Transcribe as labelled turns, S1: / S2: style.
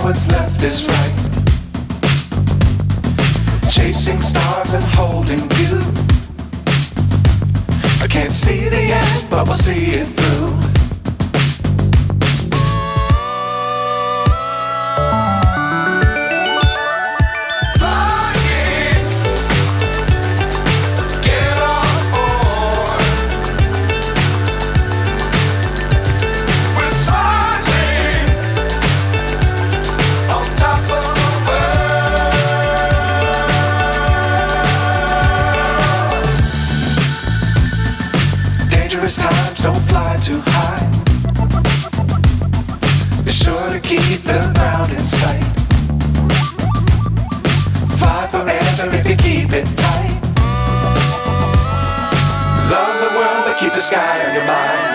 S1: what's left is right. Chasing stars and holding you. I can't see the end, but we'll see it through. Times don't fly too high. Be sure to keep the ground in sight. Fly forever if you keep it tight. Love the world, but keep the sky on your mind.